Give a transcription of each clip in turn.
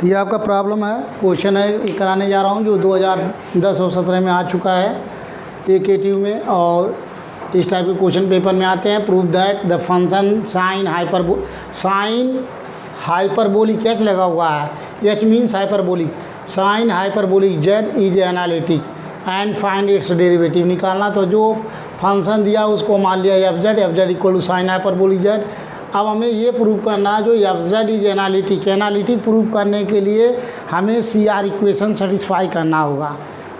तो ये आपका प्रॉब्लम है, क्वेश्चन है ये कराने जा रहा हूँ जो 2010 और 17 में आ चुका है AKTU में, और इस टाइप के क्वेश्चन पेपर में आते हैं। Prove that the function sine hyperbolic H लगा हुआ है, H means hyperbolic, sine hyperbolic Z is analytic and find its derivative निकालना। तो जो फंक्शन दिया उसको मान लिया F Z equal to sine hyperbolic Z. अब हमें ये प्रूव करना है जो F Z is analytic prove करने के लिए हमें CR इक्वेशन सेटिस्फाई करना होगा।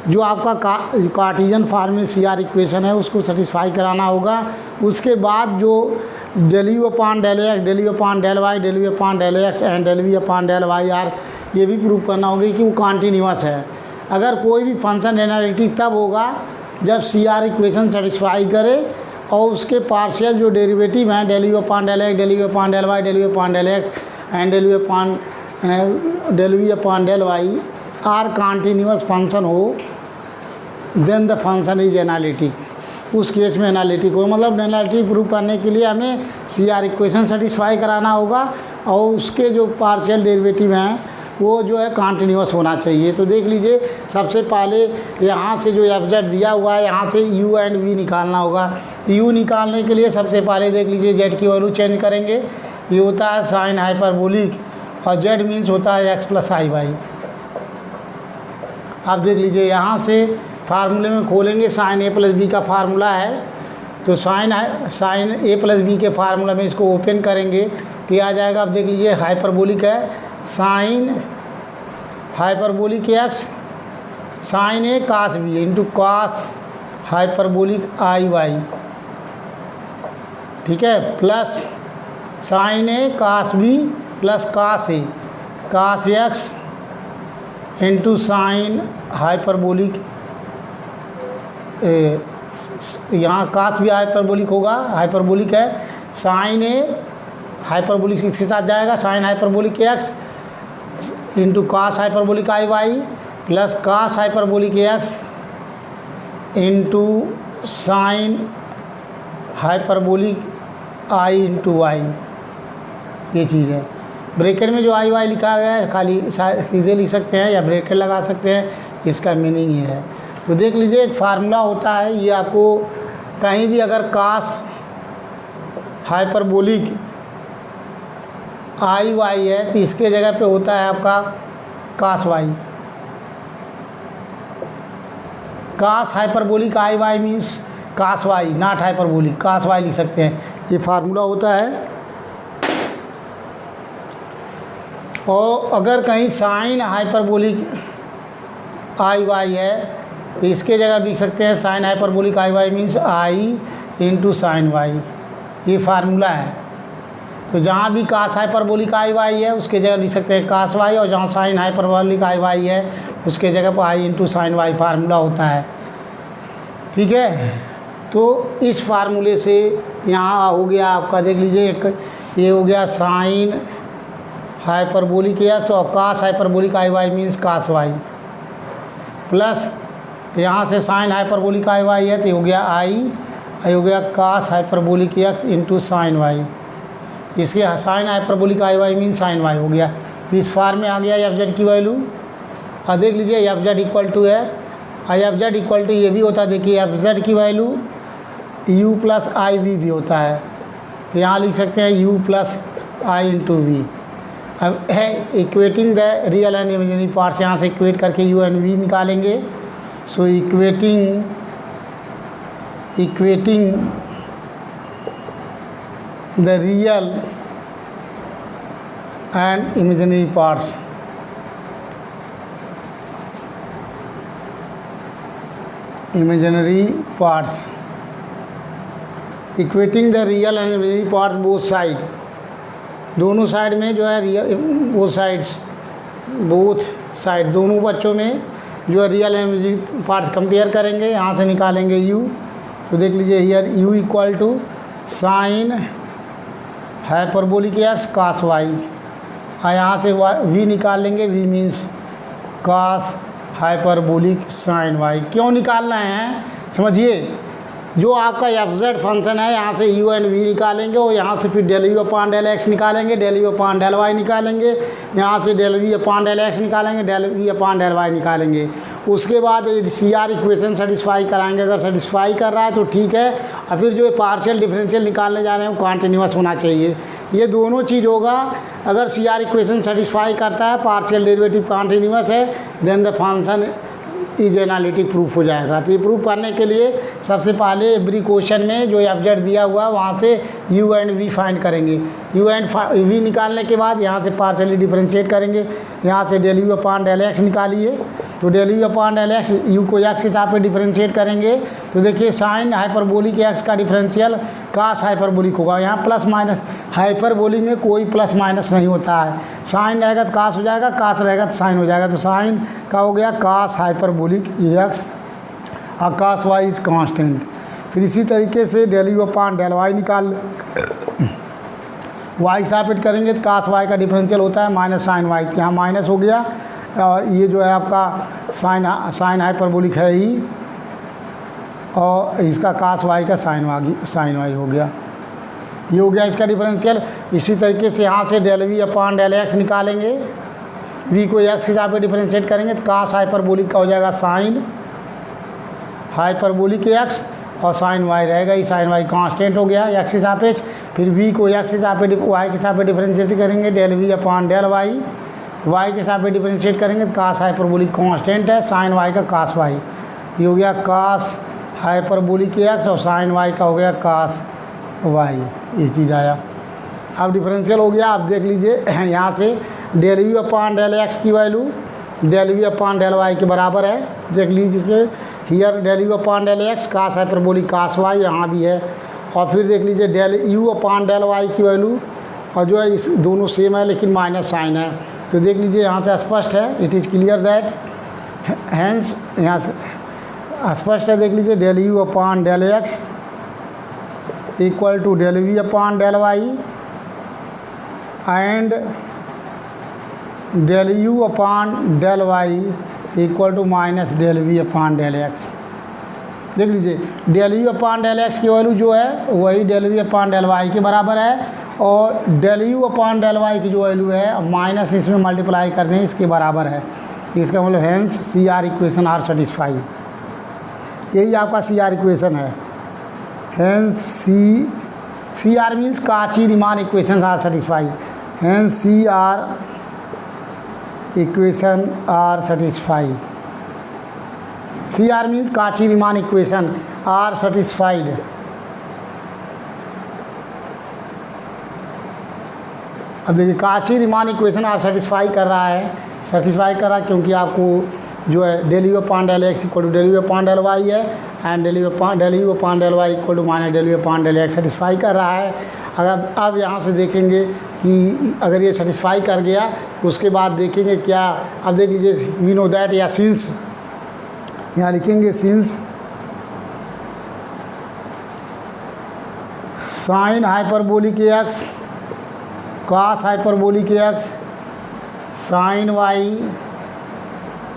जो आपका कार्टेशियन फॉर्म में CR इक्वेशन है उसको सेटिस्फाई कराना होगा। उसके बाद जो del u upon del x, del u upon del y, del v upon del x and del v upon del y are, ये भी प्रूव करना होगा कि वो कॉन्टीन्यूअस है। अगर कोई भी फंक्शन एनालिटिक तब होगा जब CR इक्वेशन सेटिस्फाई करे और उसके पार्शियल जो डेरिवेटिव हैं del u upon del x, del u upon del y, del v upon del x and del v upon del y are continuous function हो, then the function is analytic. उस case में analytic हो, मतलब analytic prove करने के लिए हमें CR equation satisfy कराना होगा और उसके जो पार्शियल डेरिवेटिव हैं वो जो है कॉन्टीन्यूअस होना चाहिए। तो देख लीजिए, सबसे पहले यहाँ से जो एफ जेड दिया हुआ है यहाँ से u एंड v निकालना होगा। u निकालने के लिए सबसे पहले देख लीजिए z की वैल्यू चेंज करेंगे। ये होता है साइन हाइपरबोलिक और z मीन्स होता है x प्लस आई वाई। आप देख लीजिए यहाँ से फार्मूले में खोलेंगे, साइन a प्लस बी का फार्मूला है, तो साइन a प्लस बी के फार्मूला में इसको ओपन करेंगे तो आ जाएगा। आप देख लीजिए हाइपरबोलिक है, sine hyperbolic x sine a cos b into cos hyperbolic I Y, ठीक है, plus sine a cos b plus cos a cos x into sine hyperbolic, यहाँ कास भी हाइपरबोलिक होगा, हाइपरबोलिक है, साइन a हाइपरबोलिक इसके साथ जाएगा, sine hyperbolic x into cos hyperbolic I Y plus cos hyperbolic x into sine hyperbolic I into Y, ये चीज़ है। ब्रैकेट में जो आई वाई लिखा गया है खाली सीधे लिख सकते हैं या ब्रैकेट लगा सकते हैं, इसका मीनिंग ये है। तो देख लीजिए एक फार्मूला होता है, ये आपको कहीं भी अगर कास हाइपरबोलिक आई वाई है तो इसके जगह पे होता है आपका cos y. Cos hyperbolic I Y means cos y, not hyperbolic, cos y लिख सकते हैं, ये फार्मूला होता है। और अगर कहीं साइन हाइपरबोलिक आई वाई है तो इसके जगह लिख सकते हैं sine hyperbolic I Y means I into sine Y, ये फार्मूला है। तो जहाँ भी कास हाइपरबोलिक आई वाई है उसके जगह लिख सकते हैं कास वाई, और जहाँ साइन हाइपरबोलिक आई वाई है उसके जगह पर आई इंटू साइन वाई फार्मूला होता है, ठीक है। तो इस फार्मूले से यहाँ हो गया आपका, देख लीजिए एक ये हो गया साइन हाइपरबोलिक एक्स और कास हाइपरबोलिक आई Y means cos Y, plus यहाँ से साइन हाइपरबोलिक आई वाई है तो हो गया आई हो गया cos hyperbolic x into sine y, इसके साइन हाइपरबोलिक आई वाई मीन साइन वाई हो गया। तो इस फार्म में आ गया एफ जेड की वैल्यू। और देख लीजिए एफ जेड इक्वल टू है, एफ जेड इक्वल टू ये भी होता है, देखिए एफ जेड की value u plus i v भी होता है, तो यहाँ लिख सकते हैं u plus i into v. अब है equating the real and imaginary parts, यहाँ से इक्वेट करके u एंड v निकालेंगे। So equating the real and imaginary parts, equating the real and imaginary parts both side, दोनों साइड में जो है रियल, बोथ साइड दोनों बच्चों में जो है real and imaginary parts compare करेंगे, यहाँ से निकालेंगे u। तो देख लीजिए here u equal to sine hyperbolic x cos Y, और यहाँ से v निकाल लेंगे, v means cos hyperbolic sine Y. क्यों निकालना है समझिए, जो आपका एफ जेड फंक्शन है, यहाँ से यू एंड वी निकालेंगे और यहाँ से फिर del you upon del x निकालेंगे, del you upon del y निकालेंगे, यहाँ से del we upon del x निकालेंगे, del we upon del y निकालेंगे। उसके बाद सी आर इक्वेशन सेटिस्फाई कराएंगे, अगर सेटिस्फाई कर रहा है तो ठीक है, और फिर जो पार्शियल डिफरेंशियल निकालने जा रहे हैं वो कॉन्टिन्यूअस होना चाहिए। ये दोनों चीज़ होगा। अगर सी आर इक्वेशन सेटिस्फाई करता है, पार्शियल डेरिवेटिव कॉन्टिन्यूअस है, then the function is analytic proof हो जाएगा। तो ये प्रूफ करने के लिए सबसे पहले एवरी क्वेश्चन में जो एफ जेड दिया हुआ है वहाँ से यू एंड वी फाइंड करेंगे। यू एंड वी निकालने के बाद यहाँ से पार्शियली डिफरेंशिएट करेंगे। यहाँ से del you upon del X निकालिए, तो del you upon del X, U को एक्स के हिसाब पे डिफरेंशिएट करेंगे तो देखिए साइन हाइपरबोलिक एक्स का डिफरेंशियल कास हाइपरबोलिक होगा। यहाँ प्लस माइनस, हाइपरबोलिक में कोई प्लस माइनस नहीं होता है। साइन रहेगा तो कास हो जाएगा, कास रहेगा तो साइन हो जाएगा। तो साइन का हो गया कास हाइपरबोलिक एक्स और कास वाई इज कांस्टेंट। फिर इसी तरीके से del you upon del Y निकाल वाई साबित करेंगे तो कास वाई का डिफरेंशियल होता है माइनस साइन वाई। यहाँ माइनस हो गया, ये जो है आपका साइन हाइपरबोलिक है ही, और इसका कास वाई का साइन वाई हो गया। ये हो गया इसका डिफरेंशियल। इसी तरीके से यहाँ से del we upon del x निकालेंगे, वी को एक्स के हिसाब से डिफरेंशिएट करेंगे तो कास हाइपरबोलिक का हो जाएगा साइन हाइपरबोलिक एक्स और साइन वाई रहेगा। ये साइन वाई कांस्टेंट हो गया एक्स के सापेक्ष। फिर वी को एक्स के हिसाब से वाई के हिसाब से डिफरेंशिएट करेंगे, del we upon del Y, Y के हिसाब से डिफरेंशिएट करेंगे तो कास हाइपरबोलिक कांस्टेंट है, साइन वाई का कास वाई। ये हो गया कास हाइपरबोलिक एक्स और साइन वाई का हो गया कास वाई, ये चीज़ आया। अब डिफरेंशियल हो गया। आप देख लीजिए यहाँ से del you upon del x की value del we upon del Y के बराबर है। देख लीजिए here del you upon del x cos hyperbolic cos y यहाँ भी है। और फिर देख लीजिए del you upon del Y की वैल्यू, और जो है इस दोनों सेम है लेकिन माइनस साइन है। तो देख लीजिए यहाँ से स्पष्ट है, it is clear that hence, यहाँ से स्पष्ट है। देख लीजिए del you upon del x equal to del we upon del Y and del you upon del Y equal to minus del we upon del X. देख लीजिए del you upon del x की value जो है वही del we upon del Y के बराबर है, और del you upon del Y की जो वैल्यू है माइनस इसमें मल्टीप्लाई कर दें इसके बराबर है। इसका मतलब hence C R equation are satisfy. यही आपका सी आर इक्वेशन है। Hence C R means Cauchy Riemann equation are satisfy. Hence C R equation are satisfy. C R means Cauchy Riemann equation are satisfied. अब देखिए काची Riemann equation are satisfy कर रहा है, क्योंकि आपको जो है del you upon del x equal to del you upon del y है and del you upon del Y equal to minus del you upon del x satisfy कर रहा है। अगर अब यहाँ से देखेंगे कि अगर ये सेटिस्फाई कर गया उसके बाद देखेंगे क्या। अब देख लीजिए वी नो दैट, या सिंस यहाँ लिखेंगे since sine hyperbolic X cos hyperbolic x sine Y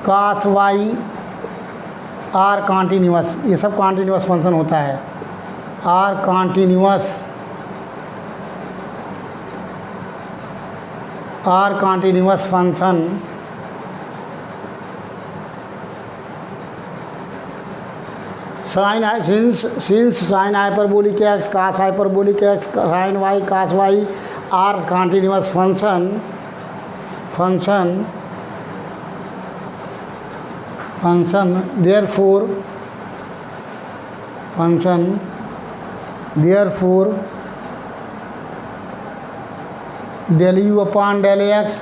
cos Y are continuous, ये सब कॉन्टीन्यूअस फंक्शन होता है। Are continuous function since sine hyperbolic X cos hyperbolic x sine Y cos Y are continuous function therefore del you upon del X,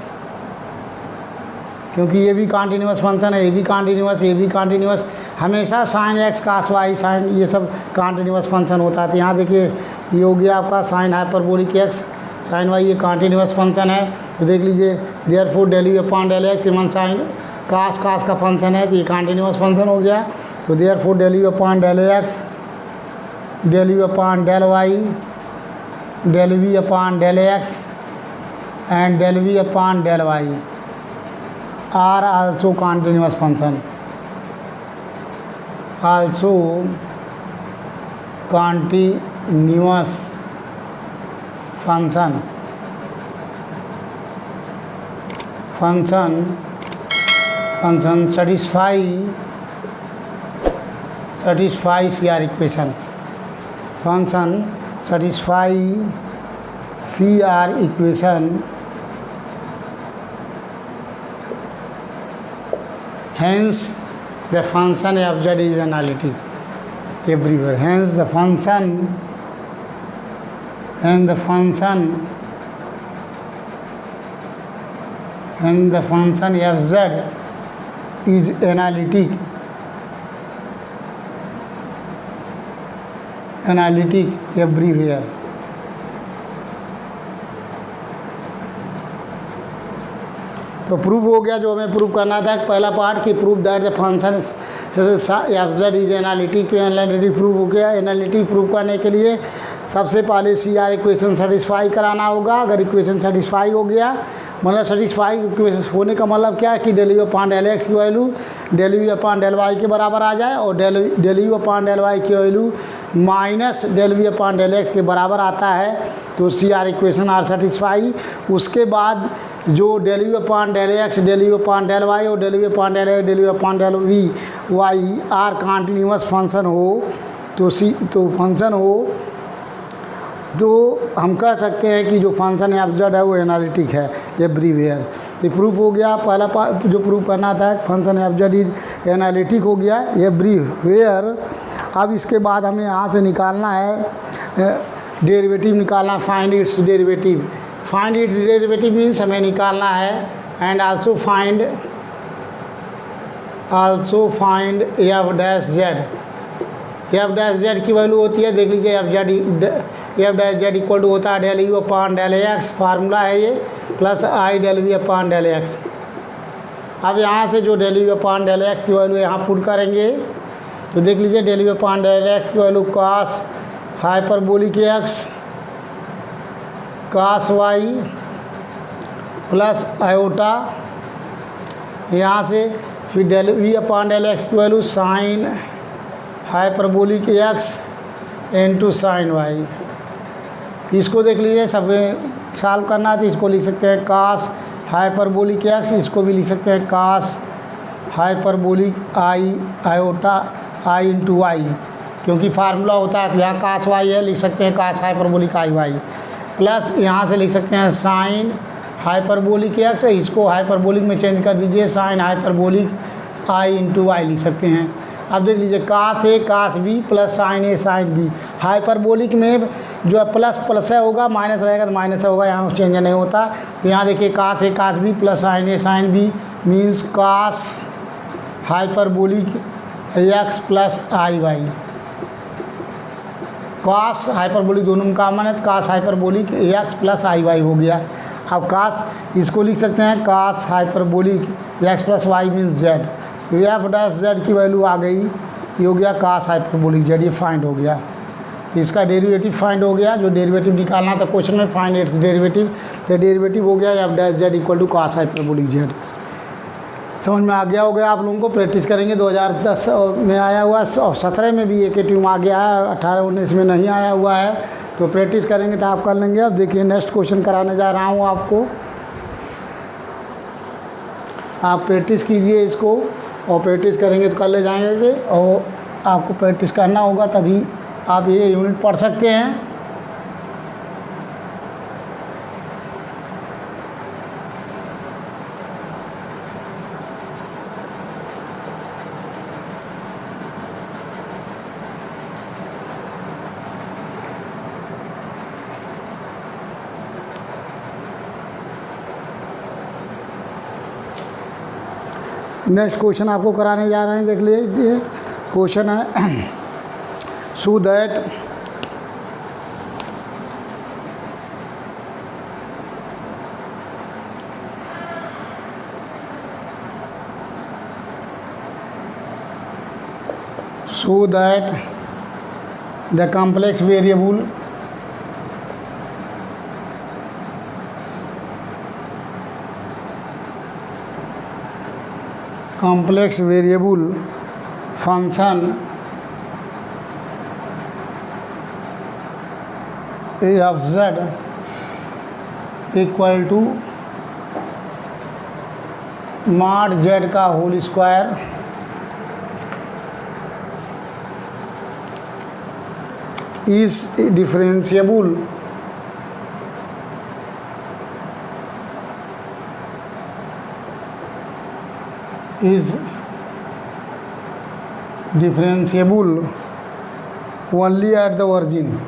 क्योंकि ये भी continuous function है, ये भी कॉन्टीन्यूअस, हमेशा साइन एक्स कास वाई साइन ये सब कॉन्टीन्यूअस फंक्शन होता है। तो यहाँ देखिए ये हो गया आपका sine hyperbolic x sine Y, ये कॉन्टीन्यूअस फंक्शन है। तो देख लीजिए therefore del you upon del x even sine cos का फंक्शन है, तो ये कॉन्टीन्यूअस फंक्शन हो गया। तो therefore del you upon del x del you upon del Y del we upon del X and del we upon del Y are also continuous function, continuous function satisfy CR equation. Function satisfy CR equation, hence the function f z is analytic everywhere. Hence the function f z is analytic everywhere. तो prove हो गया जो हमें prove करना था। पहला part कि prove that the function F Z is analytic, तो एनालिटिक प्रूव हो गया। एनालिटिक प्रूव करने के लिए सबसे पहले सी आर इक्वेशन सेटिस्फाई कराना होगा। अगर इक्वेशन सेटिस्फाई हो गया, मतलब सेटिस्फाई इक्वेशन होने का मतलब क्या है कि del you upon del x की value del you upon del Y के बराबर आ जाए, और del you upon del Y की value minus del we upon del x के बराबर आता है, तो C R equation are satisfy. उसके बाद जो del you upon del x, del you upon del y और del you upon del x, del you upon del v y are continuous function हो, तो फंक्शन हो तो हम कह सकते हैं कि जो फंक्शन एफ जेड है वो एनालिटिक है एवरीवेयर। तो प्रूफ हो गया। पहला पार्ट जो प्रूफ करना था function F Z is analytic हो गया एवरीवेयर। अब इसके बाद हमें यहाँ से निकालना है डेरिवेटिव निकालना, find its derivative. Find its derivative means हमें निकालना है and also find F dash Z. F dash Z की वैल्यू होती है, देख लीजिए F dash Z equal to होता है del you upon del X, formula है ये, plus I del we upon del X. अब यहाँ से जो del you upon del x की वैल्यू यहाँ पुट करेंगे, तो देख लीजिए del you upon del x की value cos hyperbolic x cos y plus iota, यहाँ से फिर del we upon del x की value sine hyperbolic x into sine y. इसको देख लीजिए, सब सॉल्व करना है तो इसको लिख सकते हैं कास हाइपरबोलिक एक्स, इसको भी लिख सकते हैं कास हाइपरबोलिक आई आयोटा आई इंटू वाई, क्योंकि फार्मूला होता है यहाँ कास वाई है, लिख सकते हैं कास हाइपरबोलिक आई वाई, प्लस यहाँ से लिख सकते हैं साइन हाइपरबोलिक एक्स, इसको हाइपरबोलिक में चेंज कर दीजिए, sign hyperbolic I into Y लिख सकते हैं। अब देख लीजिए कास a cos b plus sine a sine B. Hyperbolic में जो प्लस प्लस है होगा, माइनस रहेगा तो माइनस होगा, यहाँ चेंज नहीं होता। तो यहाँ देखिए cos a cos b plus sine a sine b means cos hyperbolic x plus i y. Cos hyperbolic दोनों में कॉमन है, तो cos hyperbolic x plus i y हो गया। अब कास इसको लिख सकते हैं cos hyperbolic x plus y means z, तो एफ डैश जेड की वैल्यू आ गई, ये हो गया कास हाइपरबोलिक जेड, ये फाइंड हो गया। इसका डेरिवेटिव फाइंड हो गया, जो डेरिवेटिव निकालना था क्वेश्चन में फाइंड इट्स डेरिवेटिव, तो डेरिवेटिव हो गया F dash Z equal to cos hyperbolic Z. समझ में आ गया होगा आप लोगों को, प्रैक्टिस करेंगे। 2010 में आया हुआ और 17 में भी एक ट्यूम आ गया है, 18-19 में नहीं आया हुआ है, तो प्रैक्टिस करेंगे तो आप कर लेंगे। अब देखिए नेक्स्ट क्वेश्चन कराने जा रहा हूँ आपको, आप प्रैक्टिस कीजिए इसको, और प्रैक्टिस करेंगे तो कर ले जाएंगे, और आपको प्रैक्टिस करना होगा तभी आप ये यूनिट पढ़ सकते हैं। नेक्स्ट क्वेश्चन आपको कराने जा रहे हैं, देख लीजिए। क्वेश्चन है so that the complex variable function f Z equal to mod z का whole square is differentiable only at the origin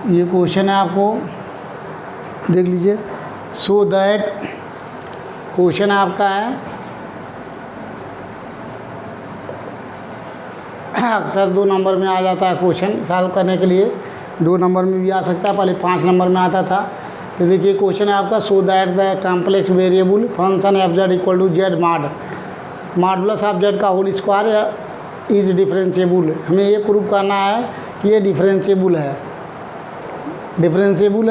ये क्वेश्चन है, आपको देख लीजिए। सो दैट क्वेश्चन आपका है, अक्सर 2 नंबर में आ जाता है क्वेश्चन सॉल्व करने के लिए, 2 नंबर में भी आ सकता है, पहले 5 नंबर में आता था। तो देखिए क्वेश्चन है आपका, so that the complex variable function F Z equal to Z modulus of Z का होल स्क्वायर इज डिफरेंशिएबल। हमें ये प्रूव करना है कि ये डिफरेंशिएबल है differentiable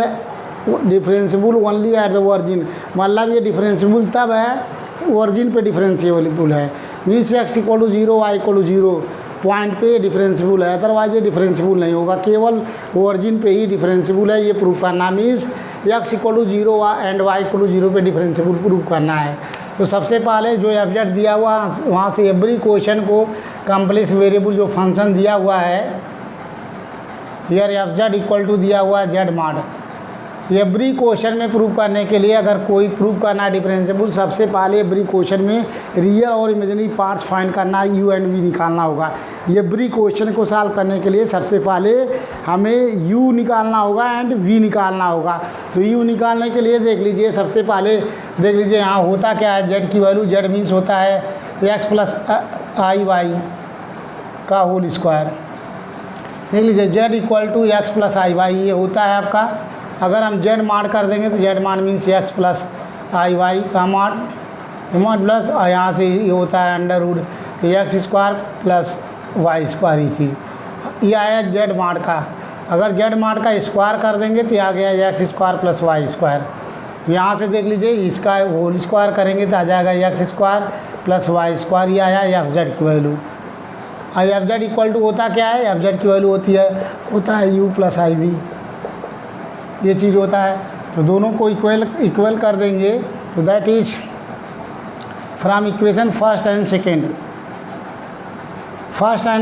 only at the origin. मतलब ये डिफरेंशिएबल तब है ओरिजिन पे डिफरेंशिएबल है, means X equal to 0 Y equal to 0 point पे डिफरेंशिएबल है, अदरवाइज ये डिफरेंशिएबल नहीं होगा, केवल ओरिजिन पे ही डिफरेंशिएबल है। ये प्रूव करना means X equal to 0 and Y equal to 0 पे डिफरेंशिएबल प्रूव करना है। तो सबसे पहले जो एफ जेड दिया हुआ वहाँ से एवरी क्वेश्चन को कॉम्प्लेक्स वेरिएबल जो फंक्शन दिया हुआ है, here f Z equal to दिया हुआ है जेड मॉड। एवरी क्वेश्चन में प्रूव करने के लिए अगर कोई प्रूव करना है डिफरेंशिएबल, सबसे पहले एवरी क्वेश्चन में रियल और इमेजिनरी पार्ट्स फाइंड करना है, यू एंड वी निकालना होगा। एवरी क्वेश्चन को सॉल्व करने के लिए सबसे पहले हमें यू निकालना होगा एंड वी निकालना होगा। तो यू निकालने के लिए देख लीजिए, सबसे पहले देख लीजिए यहाँ होता क्या है, जेड की वैल्यू, जेड मीन्स होता है एक्स प्लस आई वाई का होल स्क्वायर। देख लीजिए z equal to x plus i y ये होता है आपका। अगर हम जेड माड कर देंगे तो z mod means x plus i y का माड प्लस, और यहाँ से ये होता है under root x square plus y square, ही चीज़ ये आया जेड माड का। अगर जेड माड का स्क्वायर कर देंगे तो आ गया x square plus y square. यहाँ से देख लीजिए इसका होल स्क्वायर करेंगे तो आ जाएगा x square plus y square, ये आया एफ जेड की वैल्यू। और एफ जेड इक्वल टू होता क्या है, एफ जेड की वैल्यू होता है यू प्लस आई वी, ये चीज़ होता है। तो दोनों को इक्वल कर देंगे तो that is from equation first and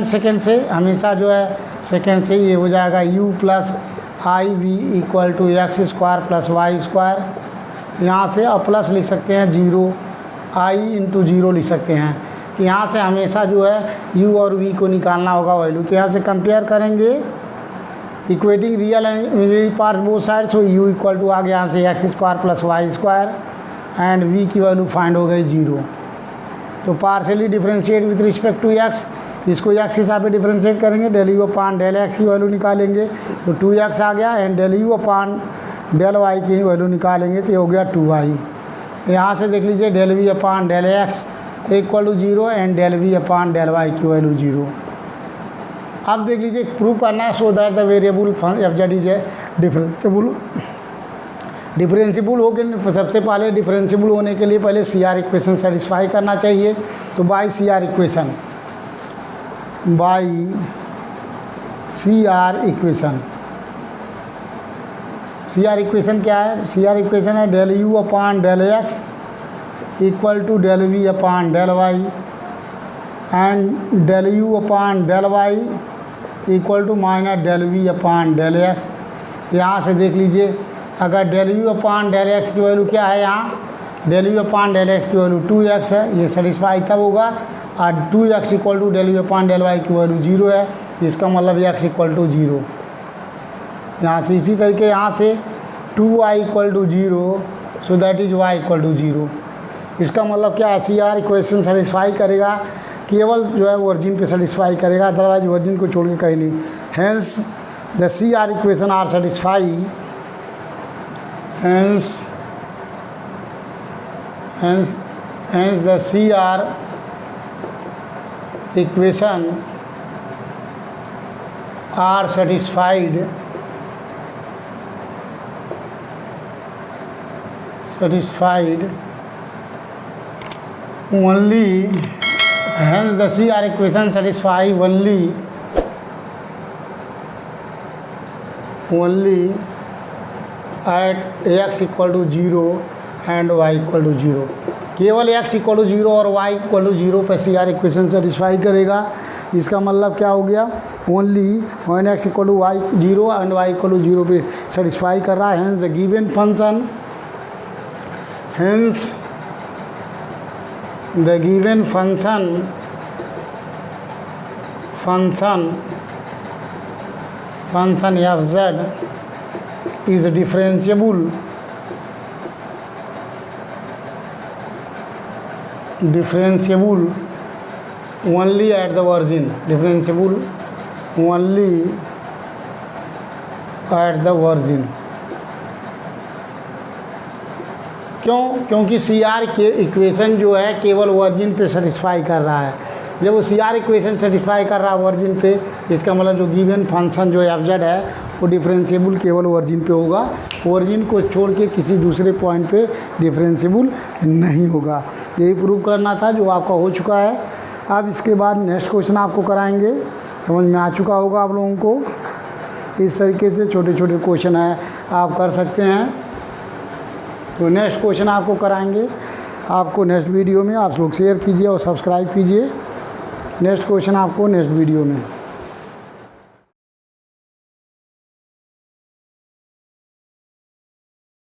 second से हमेशा जो है सेकेंड से ये हो जाएगा u plus i v equal to x square plus y square. यहाँ से और प्लस लिख सकते हैं 0 i इंटू 0 लिख सकते हैं कि यहाँ से हमेशा जो है u और v को निकालना होगा वैल्यू। तो यहाँ से कंपेयर करेंगे equating real and imaginary parts both side, so u equal to आ गया यहाँ से x square plus y square and v की वैल्यू फाइंड हो गई 0। तो partially differentiate with respect to x, इसको x के हिसाब पे डिफरेंशिएट करेंगे, del u upon del x की वैल्यू निकालेंगे तो 2x आ गया and del u upon del y की वैल्यू निकालेंगे तो ये हो गया 2y। यहाँ से देख लीजिए del v upon del x equal to 0 and del v upon del y की वैल्यू 0। अब देख लीजिए प्रूव करना है, so that the variable f Z is differentiable हो के सबसे पहले डिफरेंशिएबल होने के लिए पहले सी आर इक्वेशन सेटिस्फाई करना चाहिए। तो बाई सी आर इक्वेशन क्या है, सी आर इक्वेशन है del you upon del x equal to del we upon del Y and del you upon del Y equal to minus del we upon del x. यहाँ से देख लीजिए अगर del you upon del x की value क्या है, यहाँ del you upon del x की वैल्यू 2x है, ये सेटिस्फाई तब होगा। और 2x equal to del you upon del Y की वैल्यू 0 है, इसका मतलब x इक्वल टू 0। यहाँ से इसी तरीके यहाँ से 2y equal to 0, so that is y equal to 0। इसका मतलब क्या है, सी आर इक्वेशन सेटिस्फाई करेगा, केवल जो है ओरिजिन पे सेटिस्फाई करेगा, अदरवाइज ओरिजिन को छोड़ के कहीं नहीं। Hence the C R equation are satisfy, hence the C R equation are satisfied only, hence the CR equation satisfy only at x equal to 0 and y equal to 0। केवल x equal to 0 और y equal to 0 पर CR equation satisfy करेगा। इसका मतलब क्या हो गया, only when x equal to y 0 and y equal to 0 पे सेटिस्फाई कर रहा है। Hence the given function, hence the given function f z is differentiable only at the origin, differentiable only at the origin। क्यों? क्योंकि CR के equation जो है केवल ओरिजिन पे सेटिस्फाई कर रहा है। जब वो CR इक्वेशन सेटिस्फाई कर रहा है ओरिजिन पे, इसका मतलब जो गिवन फंक्शन जो एफ जेड है वो डिफरेंशिएबल केवल ओरिजिन पे होगा, ओरिजिन को छोड़ के किसी दूसरे पॉइंट पे डिफरेंशिएबल नहीं होगा। यही प्रूव करना था, जो आपका हो चुका है। अब इसके बाद नेक्स्ट क्वेश्चन आपको कराएंगे। समझ में आ चुका होगा आप लोगों को। इस तरीके से छोटे छोटे क्वेश्चन है आप कर सकते हैं। तो नेक्स्ट क्वेश्चन आपको कराएंगे। आपको नेक्स्ट वीडियो में आप लोग शेयर कीजिए और सब्सक्राइब कीजिए। नेक्स्ट क्वेश्चन आपको नेक्स्ट वीडियो में।